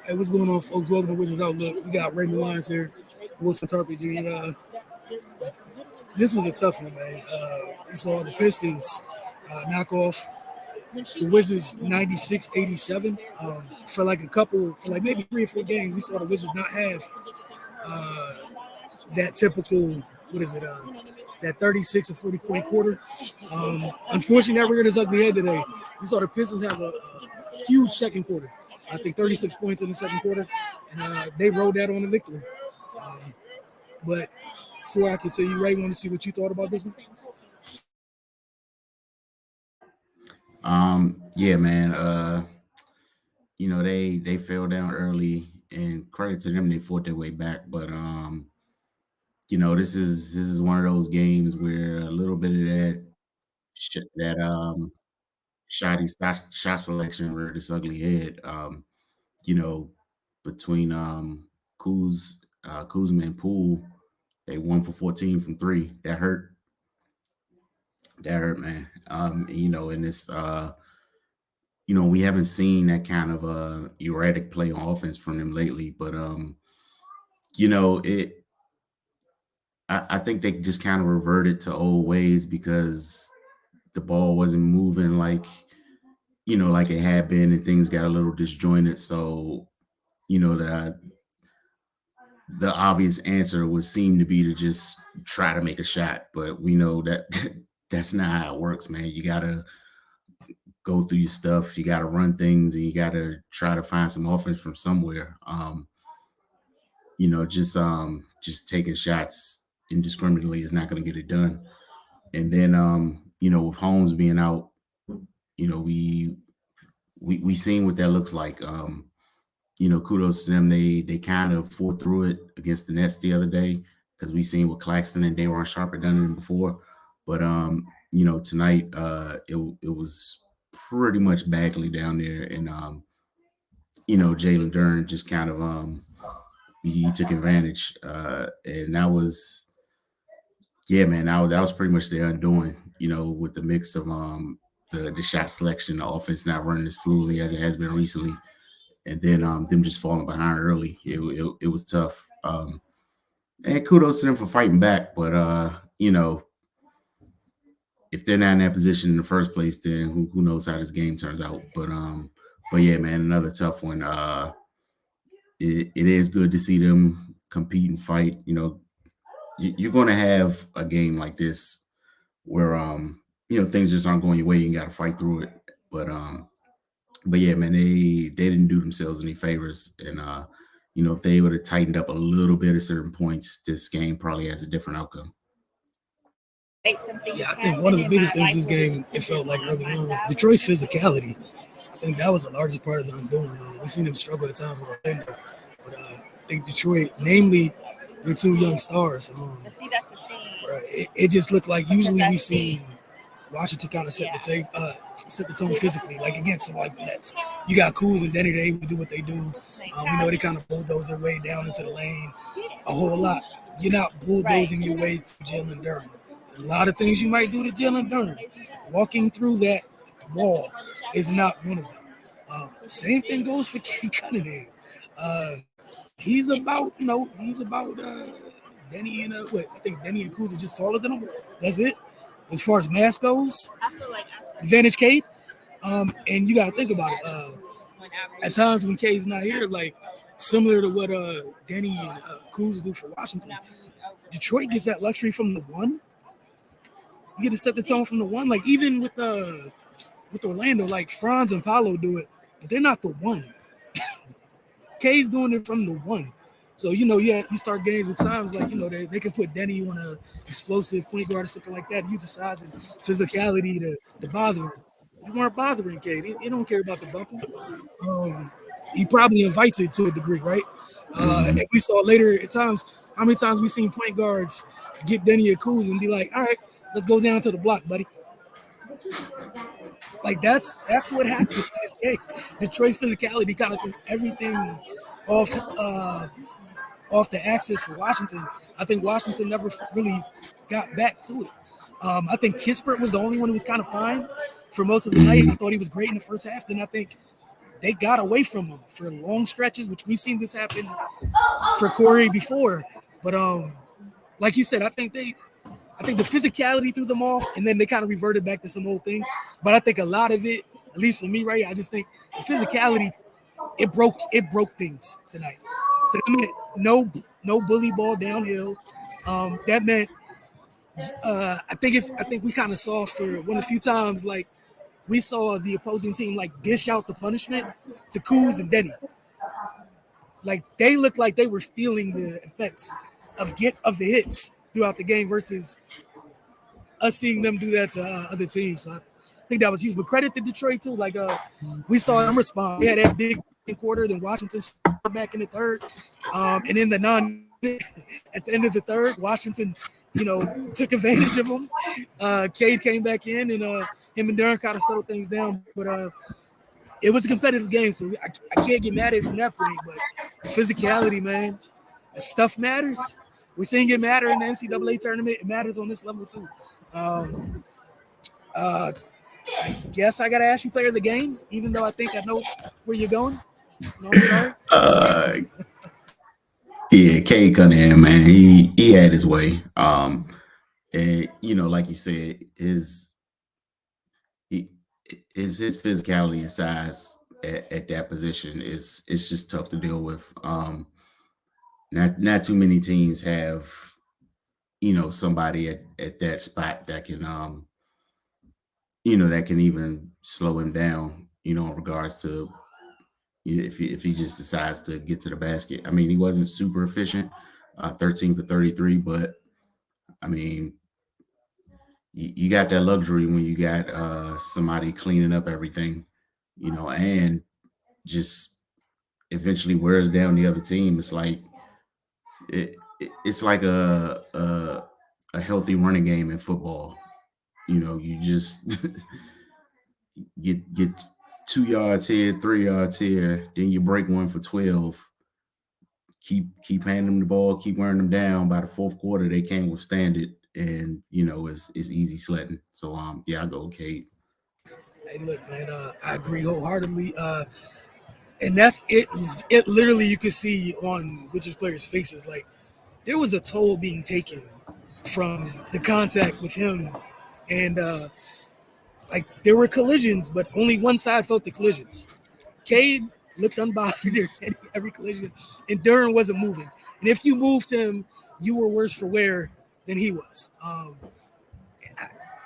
Hey, what's going on, folks? Welcome to Wizards Outlook. We got Raymond Lyons here, Wilson RPG, and this was a tough one, man. We saw the Pistons knock off the Wizards 96-87. For like maybe 3 or 4 games, we saw the Wizards not have that typical, that 36 or 40 point quarter. Unfortunately, that reared its ugly head today. We saw the Pistons have a huge second quarter. I think 36 points in the second quarter, and they rode that on the victory. But before I continue, Ray, want to see what you thought about this one? Yeah, man. They fell down early, and credit to them, they fought their way back. But this is one of those games where a little bit of shoddy shot selection reared its ugly head. You know, between Kuzma and Poole, they 1 for 14 from three. That hurt. That hurt, man. And this we haven't seen that kind of erratic play on offense from them lately. But I think they just kind of reverted to old ways because the ball wasn't moving like it had been, and things got a little disjointed. So, the obvious answer would seem to be to just try to make a shot, but we know that that's not how it works, man. You gotta go through your stuff, you gotta run things, and you gotta try to find some offense from somewhere. Just taking shots indiscriminately is not going to get it done. And then with Holmes being out, we seen what that looks like. Kudos to them. They kind of fought through it against the Nets the other day because we seen what Claxton and Day'Ron Sharp had done to them before. But tonight it was pretty much Bagley down there, and Jalen Duren just kind of he took advantage, and that was, yeah, man. That was pretty much their undoing. With the mix of the shot selection, the offense not running as fluidly as it has been recently, and then them just falling behind early. It was tough. And kudos to them for fighting back. But if they're not in that position in the first place, then who knows how this game turns out. But yeah, man, another tough one. It is good to see them compete and fight. You're going to have a game like this where things just aren't going your way. You got to fight through it. But yeah, man, they didn't do themselves any favors. And if they would have tightened up a little bit at certain points, this game probably has a different outcome. Yeah, I think one of the biggest things this game, it felt like early on, was Detroit's physicality. I think that was the largest part of the undoing. We've seen them struggle at times with Orlando, but I think Detroit, namely their two young stars. See, that's the thing. Right, it just looked like usually we've seen Washington kind of set the tone physically, like against the Nets. You got Kuz and Denny, they do what they do. We know they kind of bulldoze their way down into the lane a whole lot. You're not bulldozing your way through Jalen Duren. There's a lot of things you might do to Jalen Duren. Walking through that wall is not one of them. Same thing goes for Kate Cunningham. He's about Denny and I think Denny and Kuz are just taller than him. That's it. As far as mass goes, advantage Kate. And you gotta think about it. At times when Kate's not here, like similar to what Denny and Kuz do for Washington, Detroit gets that luxury from the one. You get to set the tone from the one. Like even with Orlando, like Franz and Paolo do it, but they're not the one. K's doing it from the one. So, you start games with times like, they can put Denny on a explosive point guard or something like that, use the size and physicality to bother him. You weren't bothering K. He don't care about the bumping. He probably invites it to a degree, right? And we saw later at times, how many times we've seen point guards get Denny or Kuz and be like, all right, let's go down to the block, buddy. Like that's what happened in this game. Detroit's physicality kind of threw everything off the axis for Washington. I think Washington never really got back to it. I think Kispert was the only one who was kind of fine for most of the night. I thought he was great in the first half. Then I think they got away from him for long stretches, which we've seen this happen for Corey before. But like you said, I think the physicality threw them off, and then they kind of reverted back to some old things. But I think a lot of it, at least for me, right, I just think the physicality it broke things tonight. So that meant no bully ball downhill. That meant I think we kind of saw for one of the few times like we saw the opposing team like dish out the punishment to Kuz and Denny. Like they looked like they were feeling the effects of the hits throughout the game versus us seeing them do that to other teams. So I think that was huge. But credit to Detroit too. Like we saw them respond. They had that big quarter, then Washington back in the third, and in the at the end of the third, Washington, took advantage of them. Cade came back in, and him and Durham kind of settled things down. But it was a competitive game, so I can't get mad at it from that point. But the physicality, man, the stuff matters. We're seeing it matter in the NCAA tournament. It matters on this level too. I guess I gotta ask you player of the game, even though I think I know where you're going. I'm sorry. Yeah, Cade Cunningham, man, he had his way. And like you said, he, his physicality and size at that position is it's just tough to deal with. Not too many teams have somebody at that spot that can that can even slow him down. In regards to if he just decides to get to the basket. I mean, he wasn't super efficient, 13 for 33, but I mean, you got that luxury when you got somebody cleaning up everything, and just eventually wears down the other team. It's like it's like a healthy running game in football. You just get 2 yards here, 3 yards here, then you break one for 12. Keep handing them the ball, keep wearing them down. By the fourth quarter, they can't withstand it, and it's easy sledding. So yeah, I go Cade. Hey, look, man, I agree wholeheartedly. And that's it. It literally you could see on Wizards players' faces, like there was a toll being taken from the contact with him, and like there were collisions, but only one side felt the collisions. Cade looked unbothered at every collision, and Duran wasn't moving. And if you moved him, you were worse for wear than he was.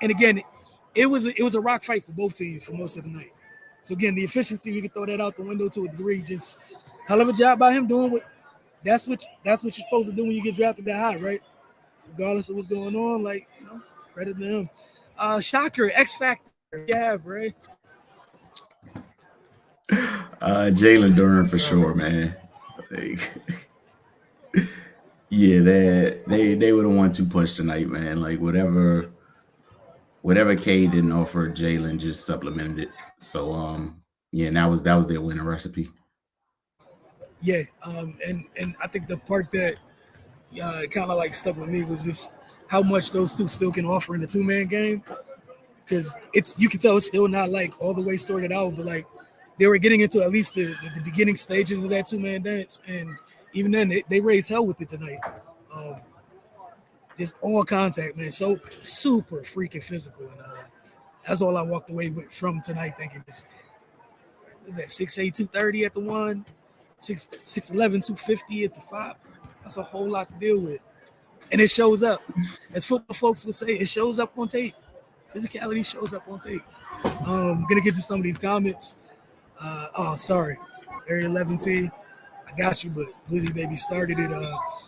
And again, it was a rock fight for both teams for most of the night. So again, the efficiency we could throw that out the window to a degree. Just hell of a job by him doing what that's what you're supposed to do when you get drafted that high, right? Regardless of what's going on, like credit to him. Shocker, X Factor, yeah, right? Jalen Duran for sure, man. Like, yeah, they would have won 2 punch tonight, man. Like whatever K didn't offer, Jalen just supplemented it. So yeah, and that was their winning recipe. Yeah, and I think the part that kind of like stuck with me was just how much those two still can offer in the 2-man game. Because it's you can tell it's still not like all the way sorted out, but like they were getting into at least the beginning stages of that 2-man dance, and even then they raised hell with it tonight. Um, just all contact, man. So super freaking physical, and that's all I walked away with from tonight. Thinking this is that 6'8", 230 at the one, 6'11", 250 at the 5. That's a whole lot to deal with, and it shows up. As football folks would say, it shows up on tape. Physicality shows up on tape. Gonna get to some of these comments. Sorry, Area 11T. I got you, but Lizzie Baby started it.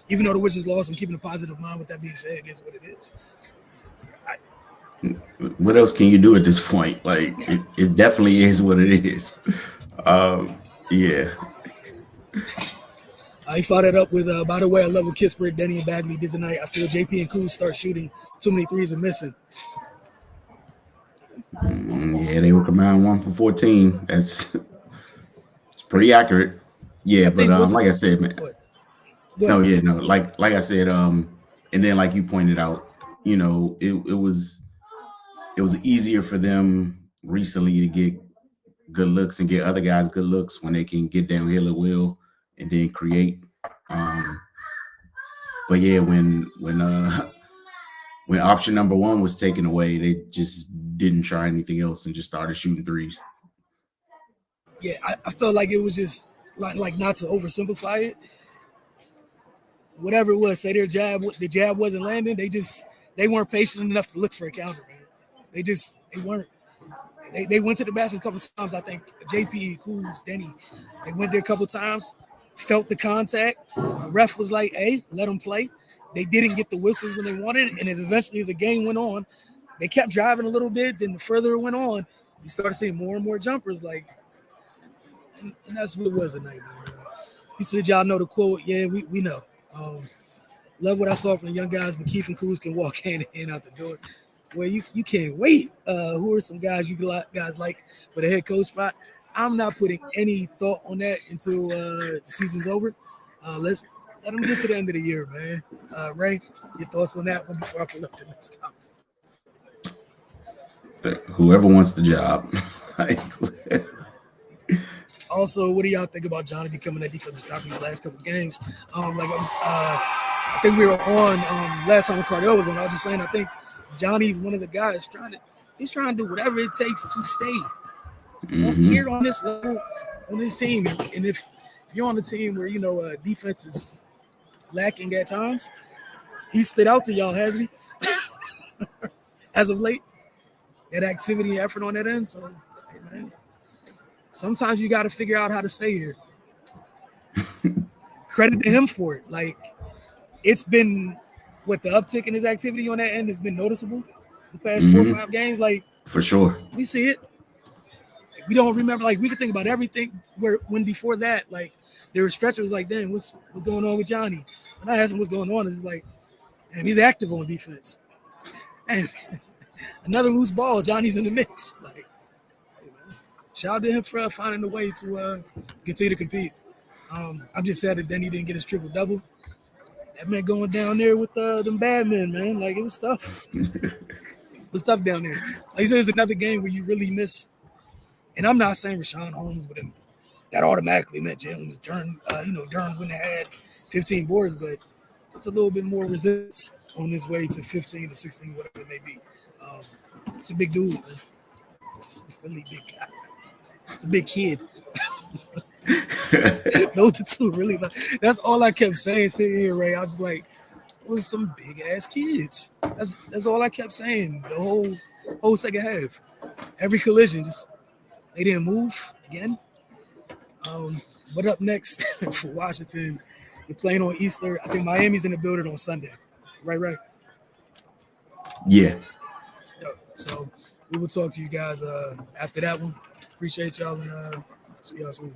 Even though the Wizards lost, I'm keeping a positive mind. With that being said, it is what it is. What else can you do at this point? Like it definitely is what it is. Yeah. He followed it up with, by the way, I love what Kispert, Denny, and Bagley did tonight. I feel JP and Kuz start shooting too many threes and missing. Yeah, they were combined 1 for 14. It's pretty accurate. Yeah, but like I said, man. No, yeah, no, like I said, and then like you pointed out, it was easier for them recently to get good looks and get other guys good looks when they can get downhill at will and then create. But yeah, when option number one was taken away, they just didn't try anything else and just started shooting threes. Yeah, I felt like it was just like not to oversimplify it. Whatever it was, say the jab wasn't landing. They weren't patient enough to look for a counter, man. They weren't. They went to the basket a couple of times. I think JP, Kuz, Denny, they went there a couple of times, felt the contact. The ref was like, "Hey, let them play." They didn't get the whistles when they wanted, and eventually, as the game went on, they kept driving a little bit. Then the further it went on, you started seeing more and more jumpers. Like, and that's what it was tonight, man. He said, "Y'all know the quote." Yeah, we know. Love what I saw from the young guys, but Keith and Kuz can walk hand in hand out the door. Well, you can't wait. Who are some guys you guys like for the head coach spot? I'm not putting any thought on that until the season's over. Let them get to the end of the year, man. Ray, your thoughts on that one before I pull up the next comment? Whoever wants the job. Also, what do y'all think about Johnny becoming that defensive stopper these last couple of games? I think we were on last time Cardell was on. I was just saying, I think Johnny's one of the guys trying to do whatever it takes to stay here on this level, on this team. And if you're on the team where defense is lacking at times, he stood out to y'all, hasn't he? As of late, that activity and effort on that end. So, hey, man, sometimes you got to figure out how to stay here. Credit to him for it. Like, it's been the uptick in his activity on that end has been noticeable the past 4 or 5 games. Like, for sure, we see it. Like, we don't remember. Like, we can think about everything when before that, like, there were stretches like, damn, what's going on with Johnny? When I asked him what's going on, it's like, and he's active on defense. And another loose ball, Johnny's in the mix. Like, hey, man, shout out to him for finding a way to continue to compete. I'm just sad that Denny didn't get his triple-double. That man going down there with them bad men, man. Like, it was tough. It was tough down there. Like you said, it's another game where you really miss. And I'm not saying Rashawn Holmes with him. That automatically meant Jalen was Durham wouldn't have had 15 boards, but it's a little bit more resistance on his way to 15 to 16, whatever it may be. It's a big dude, man. It's a really big guy. It's a big kid. Those are two really. That's all I kept saying sitting here, Ray. I was like, "Those some big ass kids." That's all I kept saying the whole second half. Every collision, just they didn't move again. What up next for Washington? They're playing on Easter. I think Miami's in the building on Sunday. Right. Yeah. So we will talk to you guys after that one. Appreciate y'all and see y'all soon.